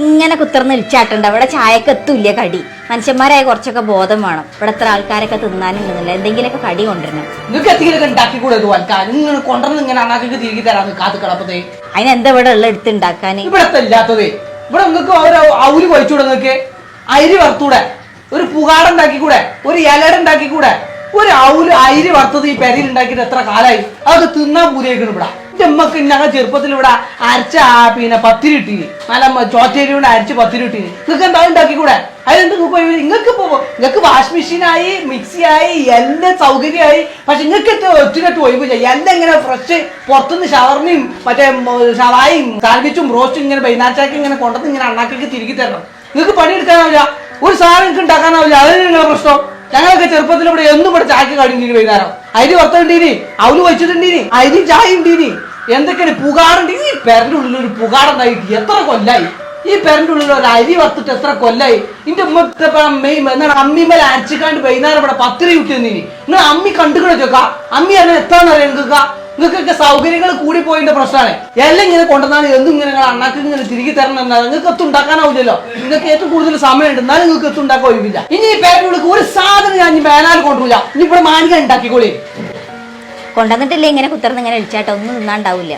ഇങ്ങനെ കുത്തിർന്ന് ഇളിച്ചാട്ടുണ്ട്. ഇവിടെ ചായക്ക് എത്തൂല്ല കടി. മനുഷ്യന്മാരായ കുറച്ചൊക്കെ ബോധം വേണം. ഇവിടെ എത്ര ആൾക്കാരൊക്കെ തിന്നാനുണ്ടെന്നില്ല. എന്തെങ്കിലുമൊക്കെ കടി കൊണ്ടുവരണം. നിങ്ങൾക്ക് എന്തെങ്കിലുമൊക്കെ ഉണ്ടാക്കി കൂടെ ഇങ്ങനെ കൊണ്ടുവന്ന് ഇങ്ങനെ അണ്ണാക്കി തിരികെ തരാന്ന് കാത്ത് കിടപ്പതേ. അതിനെന്താ ഇവിടെ ഉള്ള എടുത്ത് ഉണ്ടാക്കാൻ? ഇവിടെ ഇല്ലാത്തതേ. ഇവിടെ നിങ്ങൾക്ക് ഔല് കഴിച്ചൂടെ? നിങ്ങൾക്ക് അരി വറുത്തൂടെ? ഒരു പുകാട ഉണ്ടാക്കിക്കൂടെ? ഒരു ഇലട ഉണ്ടാക്കിക്കൂടെ? ഒരു അരി വറുത്തത് ഈ പെരയിൽ ഉണ്ടാക്കിയിട്ട് എത്ര കാലായി? അതൊക്കെ തിന്നാൻ പൂരേക്കണം ഇവിടെ. എന്റെ അമ്മക്ക് ഞങ്ങൾ ചെറുപ്പത്തിൽ ഇവിടെ അരച്ച പിന്നെ പത്തിരി ഇട്ടീന്, നല്ല ചോറ്റേരി കൊണ്ട് അരച്ച് പത്തിരി ഇട്ടീന്. നിങ്ങൾക്ക് എന്താ ഉണ്ടാക്കിക്കൂടെ? അതിനെന്ത് നിങ്ങൾക്ക് വാഷ് മെഷീനായി, മിക്സിയായി, എല്ലാ സൗകര്യമായി. പക്ഷെ നിങ്ങൾക്ക് ഒറ്റ ഒഴിവ് ചെയ്യാം. എല്ലാം ഇങ്ങനെ ഫ്രഷ് പുറത്തുനിന്ന് ഷവർമയും മറ്റേ ഷവായും സാൻഡ്വിച്ചും റോസ്റ്റും ഇങ്ങനെ വൈകുന്നേരത്തേക്ക് ഇങ്ങനെ കൊണ്ടുവന്ന് ഇങ്ങനെ അണ്ണാക്കി തിരികെ തരണം. നിങ്ങൾക്ക് പണിയെടുക്കാനാവില്ല, ഒരു സാധനം നിങ്ങൾക്ക് ഉണ്ടാക്കാനാവില്ല. അതാണ് നിങ്ങളുടെ പ്രശ്നം. ഞങ്ങളൊക്കെ ചെറുപ്പത്തിൽ ഇവിടെ എന്നും ഇവിടെ ചായക്ക് കടിഞ്ഞിന് വൈകുന്നേരം അരി വറുത്തുണ്ടീനി, അവല് വെച്ചിട്ടുണ്ടീനി, അരി ചായ ഉണ്ടീനി, എന്തൊക്കെയാണ് പുകാടുണ്ട്. ഈ പെരന്റെ ഉള്ളിൽ ഒരു പുകാടുണ്ടായിട്ട് എത്ര കൊല്ലായി? ഈ പെരന്റെ ഉള്ളിൽ ഒരു അരി വറുത്തിട്ട് എത്ര കൊല്ലായി? ഇന്റെ എന്താണ് അമ്മിമേൽ അരച്ചിക്കാണ്ട് വൈകുന്നേരം ഇവിടെ പത്തിരി കിട്ടുന്നീനി. നിങ്ങൾ അമ്മി കണ്ടുകൂടെ ചോക്ക? അമ്മി അങ്ങനെ എത്താന്നറിയാം നിങ്ങൾക്ക്? നിങ്ങൾക്കൊക്കെ സൗകര്യങ്ങൾ കൂടി പോയതിന്റെ പ്രശ്നമാണ്. എല്ലാം ഇങ്ങനെ കൊണ്ടുവന്നാൽ എന്നും ഇങ്ങനെ നിങ്ങൾ അണ്ണാക്ക് ഇങ്ങനെ തിരികെ തരണം എന്നാൽ നിങ്ങൾക്ക് എത്തും ഉണ്ടാക്കാനാവില്ലല്ലോ. നിങ്ങൾക്ക് ഏറ്റവും കൂടുതൽ സമയമുണ്ട്, എന്നാലും നിങ്ങൾക്ക് എത്തും ഉണ്ടാക്കാൻ ഒഴിവില്ല. ഇനി ഈ പേരിനുള്ളിൽ ഒരു സാധനം ഞാൻ മേനാൽ കൊണ്ടുപോയില്ല. ഇനി ഇവിടെ മാനിക്കാൻ ഉണ്ടാക്കിക്കോളി. കൊണ്ടുവന്നിട്ടില്ലേ ഇങ്ങനെ കുത്തിർന്ന് ഇങ്ങനെ ഇളിച്ചാട്ടോ ഒന്നും തിന്നാണ്ടാവില്ല.